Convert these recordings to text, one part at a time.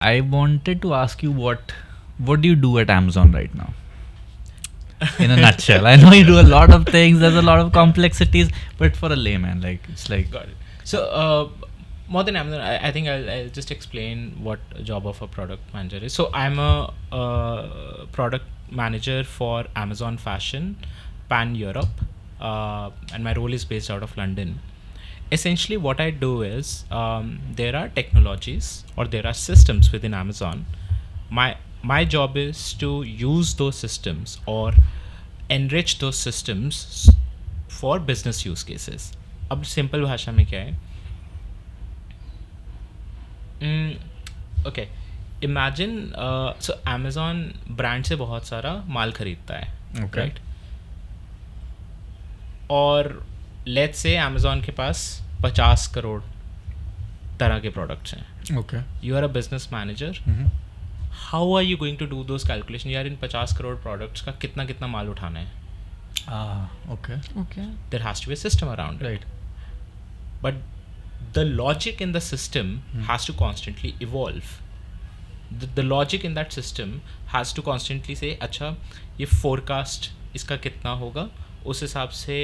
I wanted to ask you what do you do at Amazon right now? In a nutshell, I know you do a lot of things. There's a lot of complexities, but for a layman, like it's like Got it. So more than Amazon, I think I'll just explain what a job of a product manager is. So I'm a product manager for Amazon Fashion Pan Europe, and my role is based out of London. Essentially, what I do is there are technologies or there are systems within Amazon. My job is to use those systems or enrich those systems for business use cases. अब simple भाषा में क्या है, okay, imagine so Amazon brand से बहुत सारा माल खरीदता है, राइट? और लेट्स से अमेजोन के पास 50 करोड़ तरह के प्रोडक्ट्स हैं. okay. You are a business manager. How are you going to do those calculation? यार इन 50 करोड़ प्रोडक्ट्स का कितना कितना माल उठाना है? Okay. There has to be a system around it. Right. But the logic in the system has to constantly evolve. The logic in that system has to constantly say, अच्छा ये forecast इसका कितना होगा, उस हिसाब से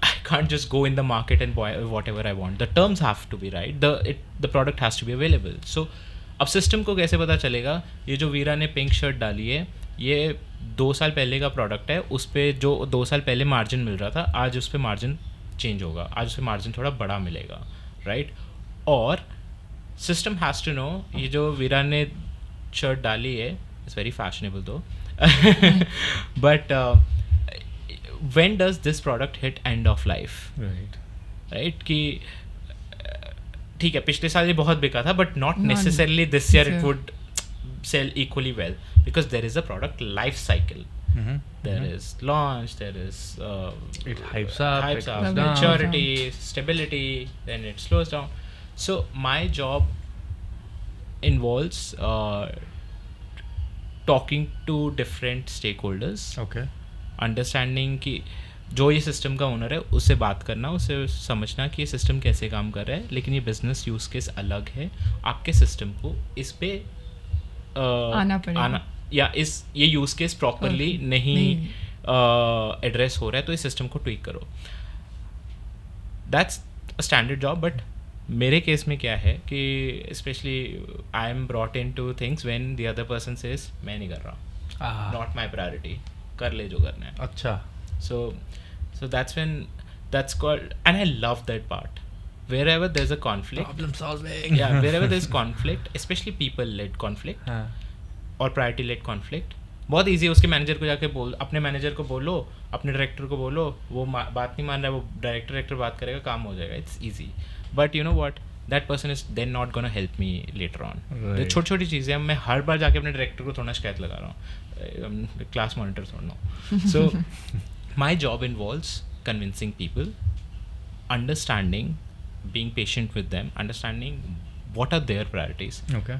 I can't just go in the market and buy whatever I want. The terms have to be right. The product has to be available. So अब system को कैसे पता चलेगा ये जो वीरा ने पिंक शर्ट डाली है ये 2 साल पहले का प्रोडक्ट है, उस पर जो 2 साल पहले मार्जिन मिल रहा था आज उस पर मार्जिन चेंज होगा, आज उस पर मार्जिन थोड़ा बड़ा मिलेगा, राइट? और सिस्टम हैज़ टू नो ये जो वीरा ने शर्ट डाली है इट्स वेरी फैशनेबल दो, but when does this product hit end of life, right? कि ठीक है पिछले साल ये बहुत बिका था but not necessarily this year it would sell equally well because there is a product life cycle. There is launch, there is it hypes up, maturity, stability, then it slows down. So my job involves talking to different stakeholders, okay, understanding कि जो ये system का owner है उससे बात करना, उसे समझना कि ये सिस्टम कैसे काम कर रहा है, लेकिन ये बिजनेस यूज केस अलग है, आपके सिस्टम को इस पे आना या इस ये यूज केस प्रॉपरली नहीं एड्रेस हो रहा है तो इस सिस्टम को ट्वीक करो. That's a standard job. But मेरे केस में क्या है कि specially I am brought in two things when the other person says मैं नहीं कर रहा, नॉट माई प्रायोरिटी, कर ले जो करना है. अच्छा. So that's when that's called, and I love that part. Wherever there's a conflict, problem solving. Yeah, wherever there's conflict, especially people-led conflict और priority-led conflict, बहुत easy है. उसके मैनेजर को जाके बोल, अपने मैनेजर को बोलो, अपने डायरेक्टर को बोलो, वो बात नहीं मान रहा है, वो डायरेक्टर बात करेगा, काम हो जाएगा. It's easy. But you know what? That person is then not gonna help me later on. Right. छोटी छोटी चीज़ें मैं हर बार जाके अपने डायरेक्टर को थोड़ा शिकायत लगा रहा हूँ, क्लास मॉनिटर थोड़ा. So my job involves convincing people, understanding, being patient with them, understanding what are their priorities. Okay.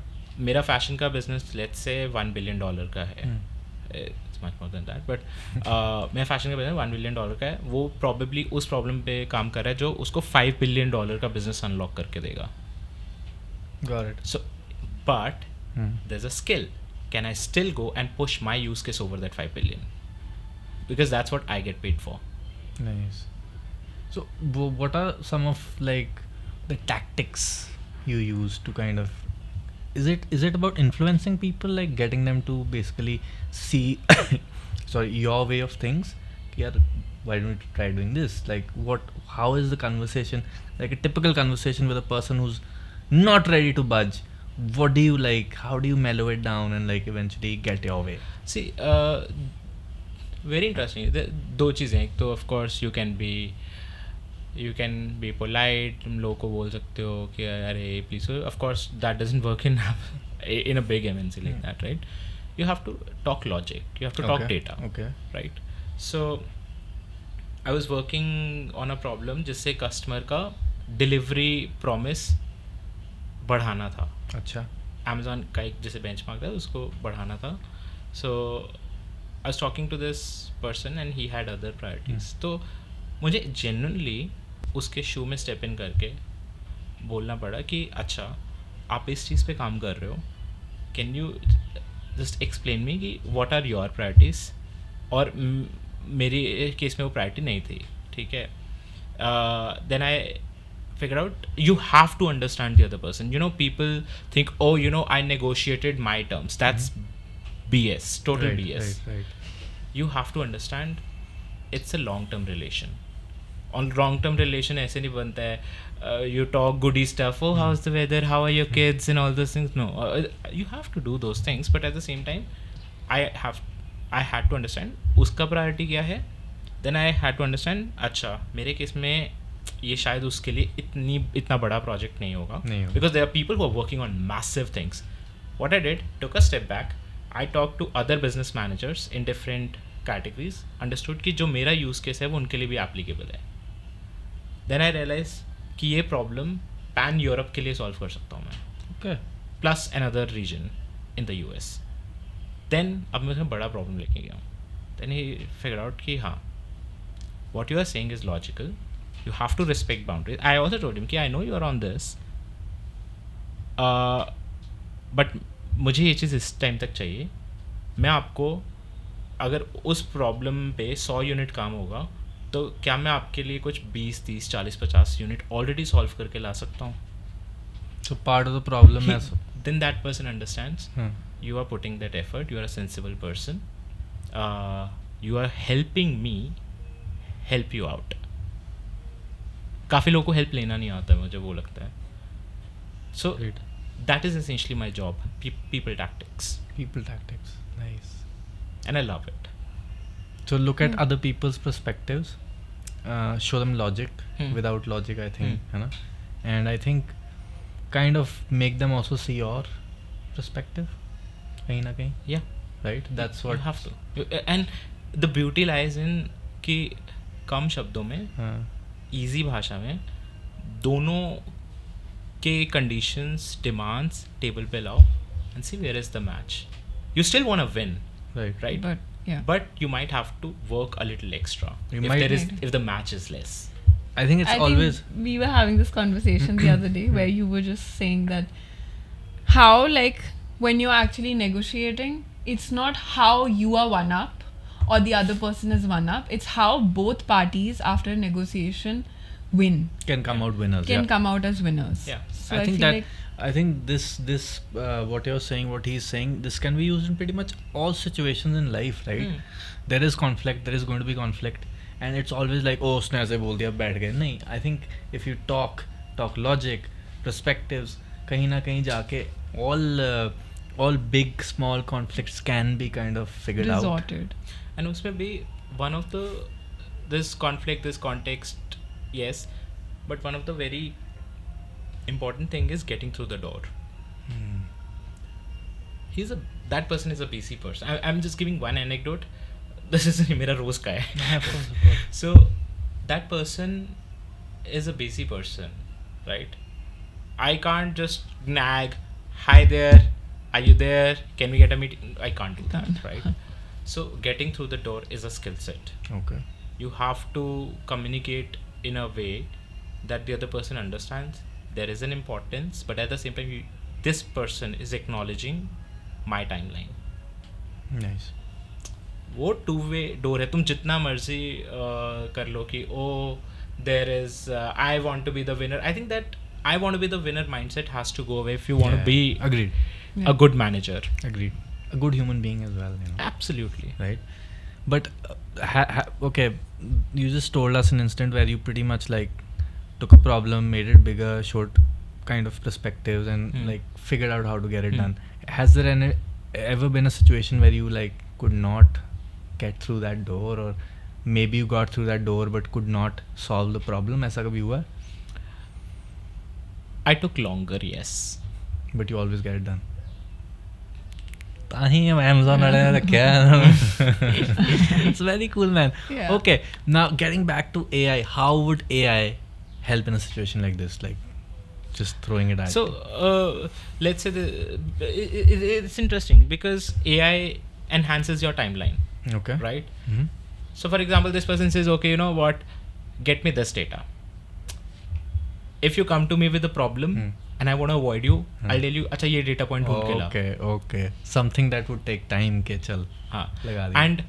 मेरा फैशन का बिजनेस लेट्स से $1 billion का है. It's much more than that, but मेरा फैशन का business $1 billion का है. वो probably उस प्रॉब्लम पे काम कर रहा है जो उसको $5 billion का बिजनेस अनलॉक करके देगा. Got it. So but there's a skill. Can I still go and push my use case over that 5 billion? Because that's what I get paid for. Nice. So what are some of like the tactics you use to kind of, is it about influencing people, like getting them to basically see sorry, your way of things? Yeah, why don't we try doing this? Like how is the conversation, like a typical conversation with a person who's not ready to budge? What do you like, how do you mellow it down and like eventually get your way? See, very interesting. दो चीज़ें, एक तो of course you can be polite, तुम लोगों को बोल सकते हो कि अरे please, of course that doesn't work in a big MNC like that, right? You have to talk logic, you have to talk data, right? So I was working on a problem जिससे customer का delivery promise बढ़ाना था. अच्छा. Amazon का एक जैसे benchmark था उसको बढ़ाना था. So I was talking to this person and he had other priorities. तो मुझे genuinely उसके शू में स्टेप इन करके बोलना पड़ा कि अच्छा आप इस चीज़ पे काम कर रहे हो, can you just explain me कि व्हाट आर योर प्रायोरिटीज़. और मेरी केस में वो प्रायोरिटी नहीं थी, ठीक है. Then I figure out you have to understand the other person. People think, oh, I negotiated my terms. That's BS, total BS. Right. You have to understand it's a long term relation. On long term relation ऐसे नहीं बनता है you talk goody stuff, oh how's the weather, how are your kids and all those things. No, you have to do those things, but at the same time I had to understand उसका priority क्या है. Then I had to understand, अच्छा मेरे case में ये शायद उसके लिए इतना बड़ा प्रोजेक्ट नहीं होगा, because there are people who are working on massive things. What I did, took a step back, I talk to other business managers in different categories, understood कि जो मेरा यूज़ केस है वो उनके लिए भी एप्लीकेबल है. देन आई realise कि ये प्रॉब्लम पैन यूरोप के लिए सॉल्व कर सकता हूँ मैं, plus another region in the US. देन अब मैं उसमें बड़ा प्रॉब्लम लेके गया हूँ. देन ही फिगर आउट कि हाँ, what you are saying is logical. You have to respect boundaries. I also told him कि I know you are on this, but मुझे ये चीज़ इस टाइम तक चाहिए. मैं आपको अगर उस प्रॉब्लम पे 100 यूनिट काम होगा तो क्या मैं आपके लिए कुछ 20, 30, 40, 50 यूनिट ऑलरेडी सॉल्व करके ला सकता हूँ. So part of the problem is then that person understands you are putting that effort, you are a sensible person, you are helping me help you out. काफ़ी लोगों को हेल्प लेना नहीं आता है, मुझे वो लगता है. So that is essentially my job, people tactics, nice, and I love it. So look at other people's perspectives, show them logic without logic, I think, है ना, and I think kind of make them also see your perspective कहीं ना कहीं. Yeah, right, that's what you have to. And the beauty lies in कि कम शब्दों में easy भाषा में दोनों के कंडीशंस, डिमांड्स टेबल पे लाओ and see where is the match. You still want to win, right, but you might have to work a little extra if the match is less. I think always think we were having this conversation the other day where you were just saying that how, like, when you're actually negotiating, it's not how you are one up or the other person is one up, it's how both parties after negotiation win, can come out winners, come out as winners. So I think this what you're saying, what he's saying, this can be used in pretty much all situations in life, right? There is conflict, there is going to be conflict, and it's always like, oh उसने ऐसे बोल दिया, बैठ गए. नहीं, I think if you talk logic, perspectives, कहीं ना कहीं जाके all big small conflicts can be kind of figured out. And उसमें भी one of the this conflict, this context, yes, but one of the very important thing is getting through the door. That person is a BC person. I'm just giving one anecdote. This is मेरा रोज का है. Of course. So that person is a BC person, right? I can't just nag, hi there, are you there, can we get a meeting? I can't do that, right? So getting through the door is a skill set. Okay. You have to communicate in a way that the other person understands there is an importance, but at the same time this person is acknowledging my timeline. Nice. वो two-way door है. तुम जितना मर्जी कर लो कि there is I want to be the winner. I think that I want to be the winner mindset has to go away if you want to be a good manager. Agreed. A good human being as well, Absolutely. Right. But okay, you just told us an instant where you pretty much like took a problem, made it bigger, showed kind of perspectives and like figured out how to get it done. Has there ever been a situation where you like could not get through that door, or maybe you got through that door but could not solve the problem? ऐसा कभी हुआ? I took longer, yes. But you always get it done. Amazon it's very cool, man. Okay, now getting back to AI, how would AI help in a situation like this, like just throwing it at so let's say it's interesting because AI enhances your timeline, okay, right? So for example, this person says, okay, you know what, get me this data. If you come to me with a problem, and I want to avoid you, I'll tell you, अच्छा ये data point ढूंढ के ला. Okay. Something that would take time के चल हाँ. लगा दिया. And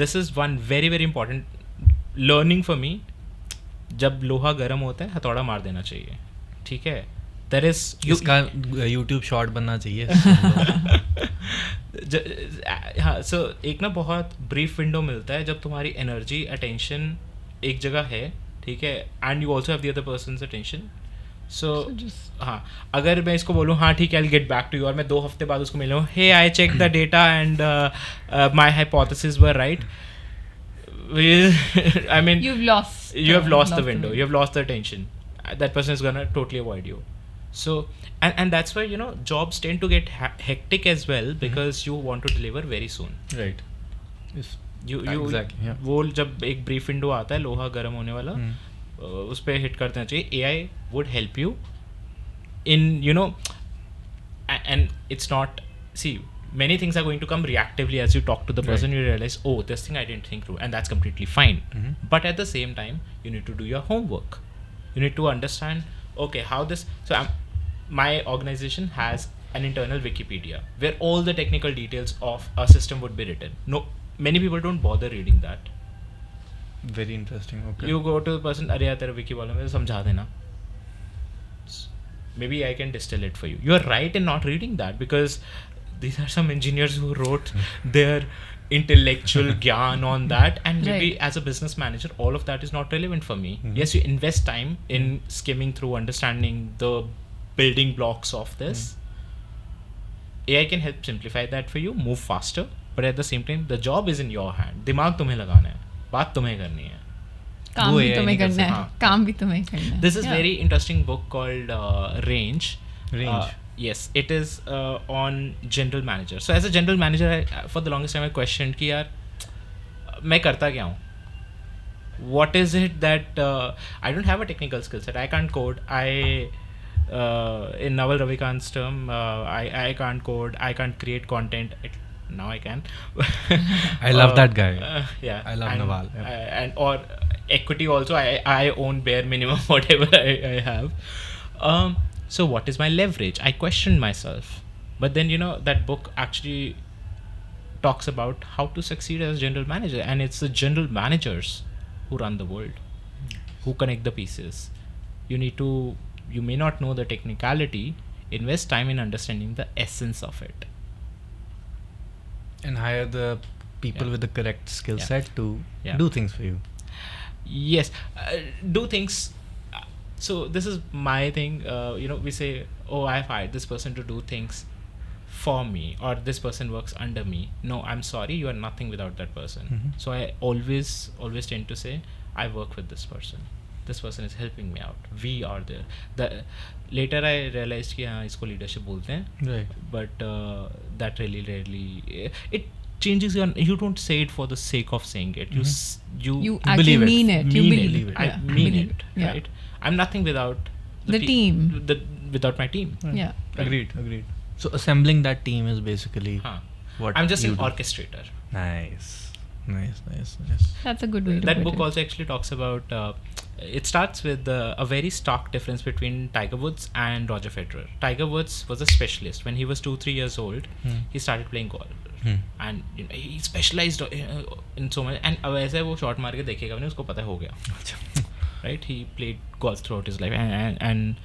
this is one very very important learning for me. जब लोहा गर्म होता है हथौड़ा मार देना चाहिए. ठीक है. There is इसका YouTube शॉर्ट बनना चाहिए. हाँ. So एक ना बहुत brief window मिलता है जब तुम्हारी energy attention एक जगह है. ठीक है. And you also have the other person's attention. So हाँ, अगर मैं इसको बोलूँ हाँ ठीक है, I'll get back to you, और मैं 2 हफ्ते बाद उसको मिलूँ, hey I checked the data and my hypotheses were right. I mean, you have lost the window, you have lost the attention. That person is gonna totally avoid you. So and that's why, you know, jobs tend to get hectic as well, because you want to deliver very soon. Right. Yes. You exactly. Yeah. वो जब एक brief window आता है लोहा गर्म होने वाला, उस पर हिट कर देना चाहिए. AI would help you in, you know, and it's not, see, many things are going to come reactively as you talk to the person. You realize, oh, this thing I didn't think through, and that's completely fine. But at the same time, you need to do your homework. You need to understand, okay, how this, so my organization has an internal Wikipedia where all the technical details of a system would be written. No, many people don't bother reading that. Very interesting. Okay. You go to the person, अरे यार तेरा wiki वाला मुझे समझा देना. Maybe I can distill it for you. You are right in not reading that, because these are some engineers who wrote their intellectual gyan on that, and maybe as a business manager all of that is not relevant for me. Yes, you invest time in skimming through, understanding the building blocks of this. AI can help simplify that for you, move faster, but at the same time the job is in your hand. दिमाग तुम्हें लगाना है, बात तुम्हें करनी है, काम भी तुम्हें करना है, काम भी तुम्हें करना है. This is very interesting book called Range. Yes, it is on general manager. So as a general manager, for the longest time I questioned कि यार मैं करता क्या हूँ? What is it that I don't have a technical skill set. I can't code. In Naval Ravikant's term, I can't code. I can't create content. Now I can. I love that guy. Yeah, I love Naval. And or equity also. I own bare minimum whatever I have. So what is my leverage? I questioned myself. But then, you know, that book actually talks about how to succeed as a general manager, and it's the general managers who run the world, who connect the pieces. You may not know the technicality. Invest time in understanding the essence of it. And hire the people with the correct skill set to do things for you. Yes, do things. So this is my thing. You know, we say, oh, I've hired this person to do things for me, or this person works under me. No, I'm sorry, you are nothing without that person. So I always tend to say, I work with this person. This person is helping me out. We are there. Later I realized कि हाँ इसको leadership बोलते हैं. Right. But that really it changes your. You don't say it for the sake of saying it. You actually mean it. You believe it. I mean it. Yeah. Right. I'm nothing without the team. Without my team. Yeah. Agreed. So assembling that team is basically what I'm just an do. orchestrator. Nice. That's a good way to that put book it. also actually talks about it starts with a very stark difference between Tiger Woods and Roger Federer. Tiger Woods was a specialist. When he was 2-3 years old, he started playing golf, and you know, he specialized in so much. And अब ऐसे वो shot मार के देखेगा नहीं, उसको पता हो गया. Right? He played golf throughout his life, and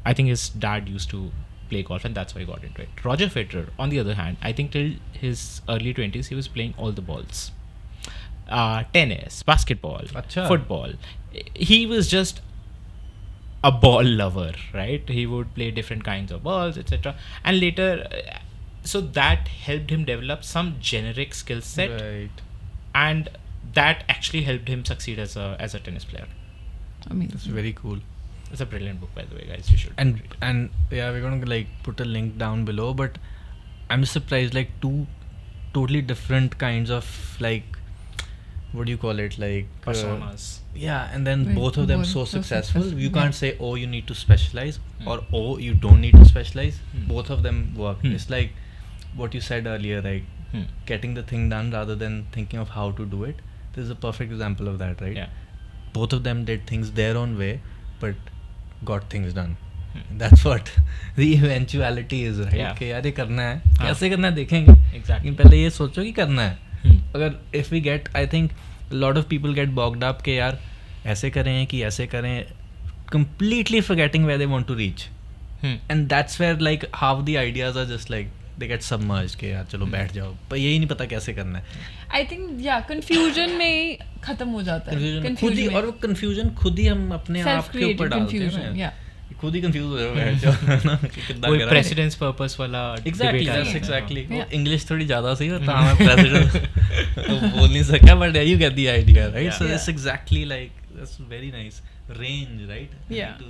I think his dad used to play golf, and that's why he got into it. Roger Federer, on the other hand, I think till his early 20s, he was playing all the balls. Tennis, basketball, football. He was just a ball lover, right? He would play different kinds of balls, etc. And later, so that helped him develop some generic skill set, right? And that actually helped him succeed as a tennis player. I mean, that's very cool. It's a brilliant book, by the way, guys. You should. And yeah, we're gonna like put a link down below. But I'm surprised, like 2 totally different kinds of like, what do you call it, like personas. And then both of them so successful. You can't say, oh, you need to specialize, or oh, you don't need to specialize. Both of them work. It's like what you said earlier, like getting the thing done rather than thinking of how to do it. This is a perfect example of that, right? Yeah. Both of them did things their own way, but got things done. That's what the eventuality is, right? Yeah. कि यार ये करना है, हाँ. कैसे करना है देखेंगे. Exactly. लेकिन पहले ये सोचो कि करना है. अगर if we get, I think a lot of people get bogged up कि यार ऐसे करें कि ऐसे करें, completely forgetting where they want to reach. And that's where like half the ideas are just like they get submerged कि यार चलो बैठ जाओ, पर यही नहीं पता कैसे करना है. I think confusion में खत्म हो जाता है. खुद ही, और वो confusion खुद ही हम अपने आप के ऊपर डालते हैं. Yeah. खुद ही कंफ्यूज हो जाओ बैठ जाओ ना कि कितना कोई करा. प्रेसिडेंस पर्पस वाला Exactly, debate that's है. exactly. Yeah. English थोड़ी ज़्यादा सही होता है, मैं president तो बोल नहीं सका, but you get the idea, right? Yeah. So Yeah. it's exactly like, that's very nice range, right? Yeah. To